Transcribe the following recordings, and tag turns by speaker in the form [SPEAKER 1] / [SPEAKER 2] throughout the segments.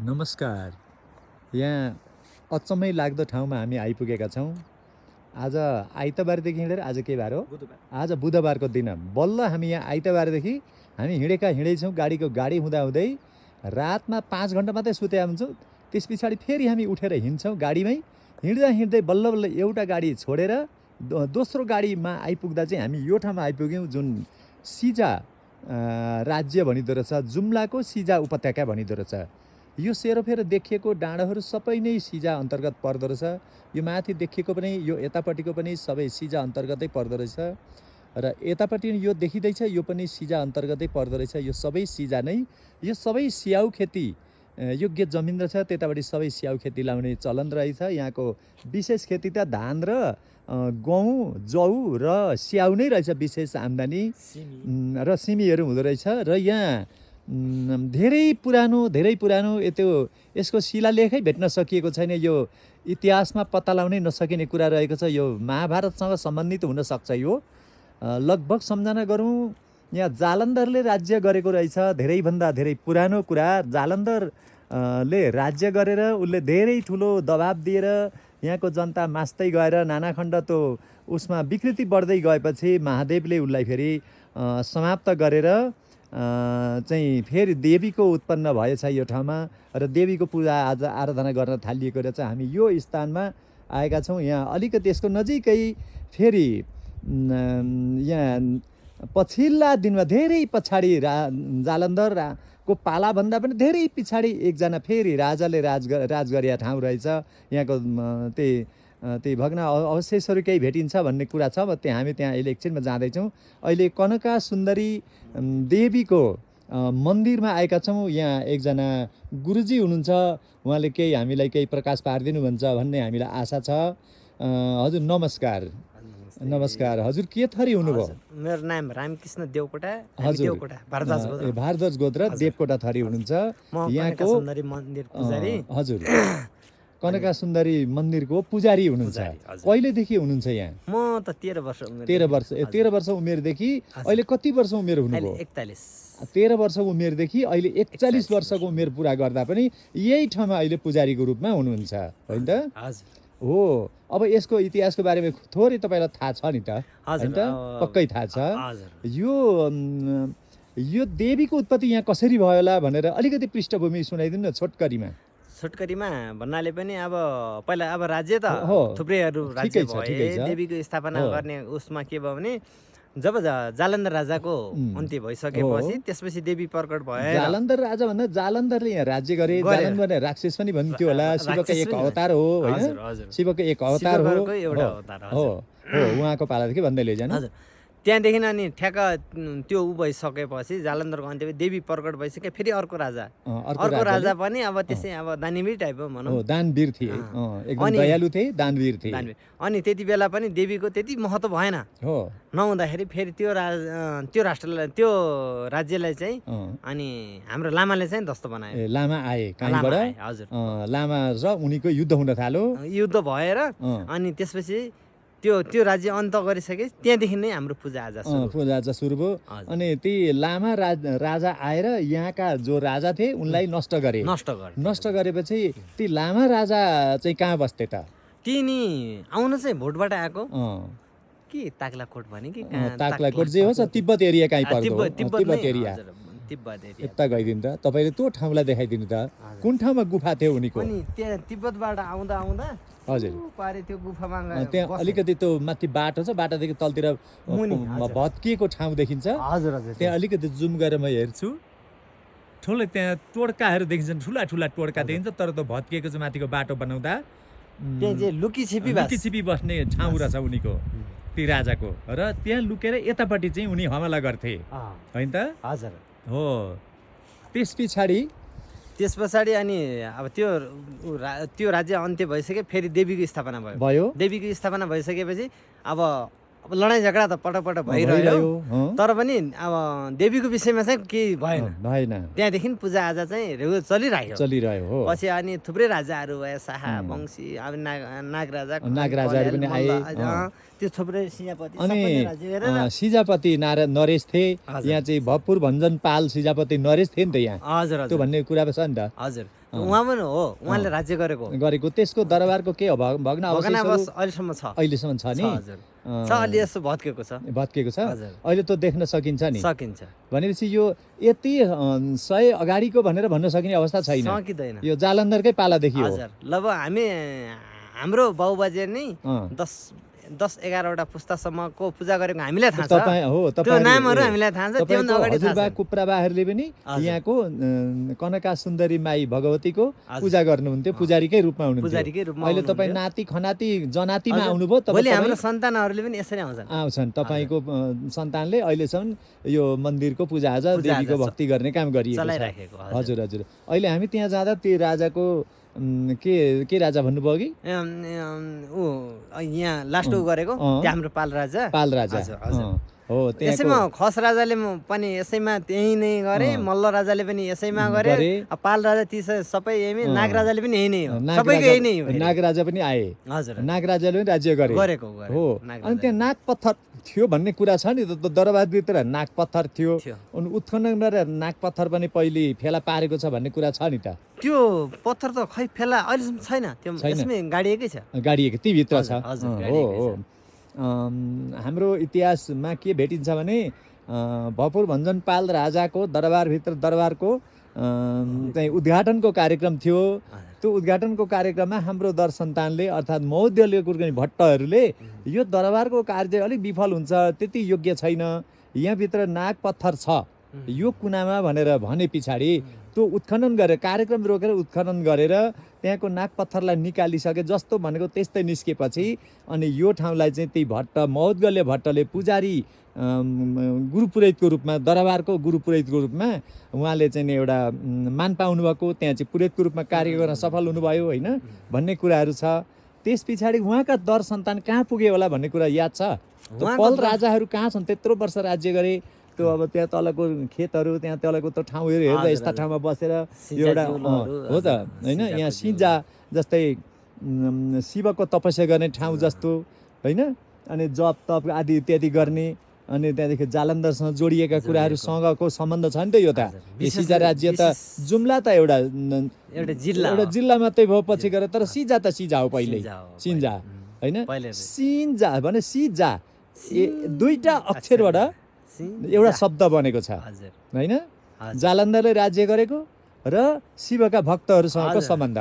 [SPEAKER 1] नमस्कार। यहाँ अचम्मै लाग्दो ठाउँमा हामी आइपुगेका छौँ। आज आइतबारदेखि हिँडेर आज के बार हो? आज बुधबारको दिन बल्ल हामी यहाँ आइतबारदेखि हामी हिँडै छौँ। गाडी हुँदाहुँदै रातमा 5 घन्टा मात्रै सुतेका हुन्छौँ। त्यस पछाडि फेरि हामी उठेर हिँड्छौँ गाडीमै। हिँड्दै बल्ल बल्ल एउटा गाडी छोडेर दोस्रो गाडीमा आइपुग्दा चाहिँ हामी यो ठाउँमा आइपुग्यौँ जुन सिजा राज्य भनिँदो रहेछ, जुम्लाको सिजा उपत्यका भनिँदो रहेछ। यो सेरोफेरो देखिएको डाँडाहरू सबै नै सिजा अन्तर्गत पर्दो रहेछ। यो माथि देखिएको पनि यो यतापट्टिको पनि सबै सिजा अन्तर्गतै पर्दो रहेछ र यतापट्टि यो देखिँदैछ यो पनि सिजा अन्तर्गतै पर्दो रहेछ। यो सबै सिजा नै, यो सबै स्याउ खेती योग्य जमिन रहेछ। त्यतापट्टि सबै स्याउ खेती लाउने चलन रहेछ। यहाँको विशेष खेती त धान र गहुँ, जौ र स्याउ नै रहेछ विशेष आम्दानी र सिमीहरू हुँदो रहेछ। र यहाँ धेरै पुरानो यसको शिलालेखै भेट्न सकिएको छैन। यो इतिहासमा पत्ता लगाउनै नसकिने कुरा रहेको छ। यो महाभारतसँग सम्बन्धित हुन सक्छ। यो लगभग सम्झना गरौँ यहाँ जालन्धरले राज्य गरेको रहेछ। धेरैभन्दा धेरै पुरानो कुरा। जालन्धरले राज्य गरेर उसले धेरै ठुलो दबाब दिएर यहाँको जनता मास्दै गएर नानाखण्ड त्यो उसमा विकृति बढ्दै गएपछि महादेवले उसलाई फेरि समाप्त गरेर चाहिँ फेरि देवीको उत्पन्न भएछ यो ठाउँमा र देवीको पूजा आराधना गर्न थालिएको रहेछ। हामी यो स्थानमा आएका छौँ। यहाँ अलिकति यसको नजिकै फेरि यहाँ पछिल्ला दिनमा धेरै पछाडि जालन्धरको पालाभन्दा पनि धेरै पछाडि एकजना फेरि राजाले राज गरेका ठाउँ रहेछ। यहाँको त्यही भग्न अवशेषहरू केही भेटिन्छ भन्ने कुरा छ। हामी त्यहाँ अहिले एकछिनमा जाँदैछौँ। अहिले कनका सुन्दरी देवीको मन्दिरमा आएका छौँ। यहाँ एकजना गुरुजी हुनुहुन्छ, उहाँले हामीलाई केही प्रकाश पारिदिनुहुन्छ भन्ने हामीलाई आशा छ। हजुर नमस्कार। नमस्कार। हजुर के थरी हुनुभयो?
[SPEAKER 2] मेरो नाम रामकृष्ण देवकोटा।
[SPEAKER 1] हजुर भारद्वाज गोत्र देवकोटा थरी हुनुहुन्छ। यहाँको
[SPEAKER 2] मन्दिर पुजारी।
[SPEAKER 1] हजुर कनका सुन्दरी मन्दिरको पुजारी हुनुहुन्छ। कहिलेदेखि हुनुहुन्छ यहाँ?
[SPEAKER 2] म त 13 वर्ष उमेर।
[SPEAKER 1] 13 वर्ष उमेरदेखि अहिले कति वर्ष उमेर हुनुभयो?
[SPEAKER 2] 41।
[SPEAKER 1] 13 वर्षको उमेरदेखि अहिले 41 वर्षको उमेर पुरा गर्दा पनि यही ठाउँमा अहिले पुजारीको रूपमा हुनुहुन्छ, होइन त? हो। अब यसको इतिहासको बारेमा थोरै तपाईँलाई थाहा छ नि त, होइन त? पक्कै थाहा छ। यो देवीको उत्पत्ति यहाँ कसरी भयो होला भनेर अलिकति पृष्ठभूमि सुनाइदिनु न
[SPEAKER 2] छोटकरीमा भन्नाले पनि अब पहिला अब राज्य त थुप्रैहरू राज्य भए। देवीको स्थापना गर्ने उसमा के भयो भने जब जालन्धर राजाको अन्त्य भइसकेपछि त्यसपछि देवी प्रकट भए।
[SPEAKER 1] जालन्धर राजा भन्दा जालन्धरले यहाँ राज्य गरे। जालन्धर राक्षस पनि भन्थ्यो होला। शिवको एक अवतार हो, होइन? शिवको एक अवतार हो। उहाँको पालादेखि भन्दै लैजानु।
[SPEAKER 2] त्यहाँदेखि अनि ठ्याक्क त्यो भइसकेपछि जालन्धरको अन्त्य देवी प्रकट भइसक्यो। फेरि अर्को राजा पनि अब त्यसै अब दानवीर टाइप हो भनौँ।
[SPEAKER 1] दानवीर थिए, एकदम दयालु थिए, दानवीर थिए।
[SPEAKER 2] अनि त्यति बेला पनि देवीको त्यति महत्त्व भएन। नहुँदाखेरि फेरि त्यो राष्ट्रलाई, त्यो राज्यलाई चाहिँ अनि हाम्रो लामाले चाहिँ ध्वस्त बनायो।
[SPEAKER 1] लामा आए कहाँबाट?
[SPEAKER 2] हजुर
[SPEAKER 1] लामा र उनीको युद्ध हुन थाल्यो।
[SPEAKER 2] युद्ध भएर अनि त्यसपछि त्यो राज्य अन्त गरिसके। त्यहाँदेखि नै हाम्रो पूजा आजा
[SPEAKER 1] सुरु भयो। अनि ती लामा राजा आएर यहाँका जो राजा थिए उनलाई नष्ट गरेपछि ती लामा राजा चाहिँ कहाँ बस्थे त?
[SPEAKER 2] तिनी आउनु चाहिँ भोटबाट आएको कि ताक्लाकोट भने कि
[SPEAKER 1] ताक्लाकोट जे होस् तिब्बत एरिया कहीँ पर्दो। तिब्बत एरिया यता गइदिनु त। तपाईँले त्यो ठाउँलाई देखाइदिनु त, कुन ठाउँमा गुफा थियो उनीको?
[SPEAKER 2] अनि त्यहाँ तिब्बतबाट आउँदा
[SPEAKER 1] हजुर
[SPEAKER 2] पारे त्यो गुफामा
[SPEAKER 1] त्यहाँ अलिकति त्यो माथि बाटो छ, बाटोदेखि तलतिर भत्किएको ठाउँ देखिन्छ।
[SPEAKER 2] हजुर
[SPEAKER 1] त्यहाँ अलिकति जुम गरेर म हेर्छु। ठुलो त्यहाँ टोड्काहरू देखिन्छन्, ठुला टोड्का देखिन्छ। तर त्यो भत्किएको चाहिँ माथिको बाटो बनाउँदा
[SPEAKER 2] त्यहाँ चाहिँ
[SPEAKER 1] लुकी बस्ने ठाउँ रहेछ उनीको, ती राजाको। र त्यहाँ लुकेर यतापट्टि चाहिँ उनी हमला गर्थे, होइन त?
[SPEAKER 2] हजुर
[SPEAKER 1] हो। त्यस
[SPEAKER 2] पछाडि अनि अब त्यो राज्य अन्त्य भइसक्यो। फेरि देवीको स्थापना भयो। देवीको स्थापना भइसकेपछि अब लडाइँ झगडा त पटक भइरह्यो। तर पनि अब देवीको विषयमा चाहिँ केही भएन। त्यहाँदेखि पूजा आजा चाहिँ रेगुलर चलिरह्यो। पछि अनि थुप्रै राजाहरू भए, शाहा वंशी, अब नागराजाहरू पनि आए। त्यो थुप्रै
[SPEAKER 1] सिजापति नरेश थिए। यहाँ चाहिँ भरपुर भञ्जन पाल सिजापति नरेश थिए नि त यहाँ।
[SPEAKER 2] हजुर
[SPEAKER 1] त्यो भन्ने कुरा छ नि त।
[SPEAKER 2] हजुर उहाँ पनि हो, उहाँले राज्य गरेको हो।
[SPEAKER 1] गरेको त्यसको दरबारको के भग्न
[SPEAKER 2] भग्नावश अहिलेसम्म छ।
[SPEAKER 1] अहिलेसम्म छ नि?
[SPEAKER 2] हजुर छ, अलि यसो भत्केको छ।
[SPEAKER 1] भत्केको छ
[SPEAKER 2] हजुर
[SPEAKER 1] अहिले त देख्न सकिन्छ नि।
[SPEAKER 2] सकिन्छ,
[SPEAKER 1] भनेपछि यो यति 100 अगाडिको भनेर भन्न सकिने अवस्था छैन,
[SPEAKER 2] सकिँदैन।
[SPEAKER 1] यो जालन्धरकै पालादेखि हो।
[SPEAKER 2] हजुर ल अब हाम्रो बाबुबाजे नै 10-11 वटा पुस्तासम्मको पूजा गरेको हामीलाई थाहा छ।
[SPEAKER 1] तपाईँ हो,
[SPEAKER 2] त्यो
[SPEAKER 1] तपाईँ
[SPEAKER 2] नामहरू हामीलाई थाहा छ, त्योभन्दा अगाडि थाहा
[SPEAKER 1] हजुरबा
[SPEAKER 2] छैन।
[SPEAKER 1] कुप्राबाहरूले पनि
[SPEAKER 2] हजुर।
[SPEAKER 1] यहाँको कनका सुन्दरी माई भगवतीको
[SPEAKER 2] हजुर।
[SPEAKER 1] पूजा गर्नुहुन्थ्यो, पुजारीकै रूपमा हुनुहुन्थ्यो।
[SPEAKER 2] पुजारीकै रूपमा
[SPEAKER 1] अहिले तपाईँ
[SPEAKER 2] हुनुहुन्थ्यो।
[SPEAKER 1] नाति खनाती जनातीमा
[SPEAKER 2] हजुर।
[SPEAKER 1] आउनुभयो,
[SPEAKER 2] भोलि हाम्रो
[SPEAKER 1] तपाईँ
[SPEAKER 2] सन्तानहरूले पनि यसरी आउँछन्।
[SPEAKER 1] आउँछन्। तपाईँको सन्तानले अहिलेसम्म यो मन्दिरको पूजाआजा देवीको भक्ति गर्ने काम गरिएको छ।
[SPEAKER 2] चलाइराखेको।
[SPEAKER 1] हजुर हजुर अहिले हामी त्यहाँ जाँदा त्यो राजाको के राजा भन्नुभयो कि
[SPEAKER 2] ऊ यहाँ लास्ट गरेको त्यो हाम्रो पाल राजा।
[SPEAKER 1] पाल राजा
[SPEAKER 2] हजुर, हजुर।
[SPEAKER 1] हो
[SPEAKER 2] यसैमा खस राजाले पनि यसैमा त्यही नै गरे, मल्ल राजाले पनि यसैमा गरे, पाल राजा ती सबै यही, नाग राजाले पनि यही नै हो, सबैको यही नै हो।
[SPEAKER 1] नाग राजा पनि आए।
[SPEAKER 2] हजुर
[SPEAKER 1] नाग राजाले पनि राज्य गरेको हो। अनि त्यहाँ नाग पत्थर थियो भन्ने कुरा छ नि, दरबारभित्र नाग पत्थर थियो, अनि उत्खनन गरेर नाग पत्थर पनि पहिले फेला पारेको छ भन्ने कुरा छ नि त।
[SPEAKER 2] त्यो पत्थर त खै फेला अहिलेसम्म छैन, त्यो यसमै गाडिएकै छ।
[SPEAKER 1] गाडिएको ती भित्र छ।
[SPEAKER 2] हजुर,
[SPEAKER 1] हो हो हाम्रो इतिहासमा के भेटिन्छ भने भपुर भञ्जन पाल राजाको दरबारको चाहिँ उद्घाटनको कार्यक्रम थियो। त्यो उद्घाटनको कार्यक्रममा हाम्रो दर सन्तानले अर्थात् मौद्गल्य कुर्गनी भट्टहरूले यो दरबारको कार्य अलिक विफल हुन्छ, त्यति योग्य छैन, यहाँभित्र नाग पत्थर छ यो कुनामा भनेर भने पछाडि त्यो उत्खनन गरेर कार्यक्रम रोकेर उत्खनन गरेर त्यहाँको नाग पत्थरलाई निकालिसके जस्तो भनेको त्यस्तै निस्केपछि अनि यो ठाउँलाई चाहिँ त्यही मौद्गल्य भट्टले पुजारी गुरुपुरोहितको रूपमा, दरबारको गुरुपुरोहितको रूपमा उहाँले चाहिँ एउटा मान पाउनुभएको, त्यहाँ चाहिँ पुरोहितको रूपमा कार्य गर्न सफल हुनुभयो होइन भन्ने कुराहरू छ। त्यस पछाडि उहाँका दर सन्तान कहाँ पुगे होला भन्ने कुरा याद छ। पल राजाहरू कहाँ छन्, त्यत्रो वर्ष राज्य गरे। त्यो अब त्यहाँ तलको खेतहरू, त्यहाँ तलको त ठाउँहरू हेर्दा यस्ता ठाउँमा बसेर एउटा हो त होइन, यहाँ सिन्जा जस्तै शिवको तपस्या गर्ने ठाउँ जस्तो होइन, अनि जप तप आदि इत्यादि गर्ने, अनि त्यहाँदेखि जालन्धरसँग जोडिएका कुराहरूसँगको सम्बन्ध छ नि त। यो त सिजा राज्य त जुम्ला त एउटा जिल्ला मात्रै भयो पछि गएर, तर सिजा त सिजा हो पहिल्यै, सिन्जा होइन, सिन्जा भने सिजा दुईटा अक्षरबाट एउटा शब्द बनेको छ होइन। जालन्धरले राज्य गरेको र शिवका भक्तहरूसँगको सम्बन्ध।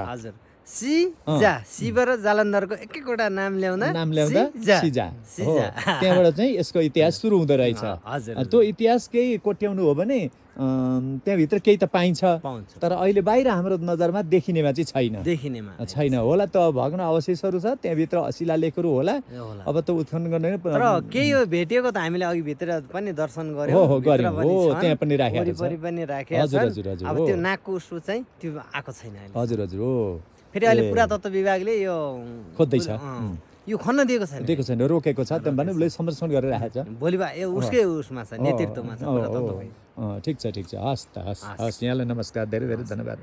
[SPEAKER 2] शिव र जालन्धरको एकवटा नाम ल्याउँदा
[SPEAKER 1] सिजा हो। त्यहाँबाट चाहिँ यसको इतिहास सुरु हुँदो रहेछ। त्यो इतिहास केही कोट्याउनु हो भने त्यहाँभित्र केही त पाइन्छ, तर अहिले बाहिर हाम्रो नजरमा देखिनेमा चाहिँ छैन होला। त भग्न अवशेषहरू छ त्यहाँभित्र, शिलालेखहरू होला, अब त उत्खनन गर्ने
[SPEAKER 2] तर केही हो भेटिएको त हामीले अघि भित्र पनि दर्शन गर्यौं।
[SPEAKER 1] हो त्यहाँ पनि राखेको छ।
[SPEAKER 2] हजुर हजुर हजुर। अब त्यो नागको उसो चाहिँ त्यो आएको छैन अहिले।
[SPEAKER 1] हजुर हजुर हो।
[SPEAKER 2] फेरि अहिले पुरातत्व विभागले यो
[SPEAKER 1] खोज्दैछ,
[SPEAKER 2] यो खन्न दिएको छैन,
[SPEAKER 1] रोकेको छ। त्यहाँ भने उसले संरक्षण गरेर राखेको छ।
[SPEAKER 2] भोलि उसकै उसमा छ, नेतृत्वमा छ।
[SPEAKER 1] ठिक छ। हस् त हस्। यहाँलाई नमस्कार, धेरै धेरै धन्यवाद।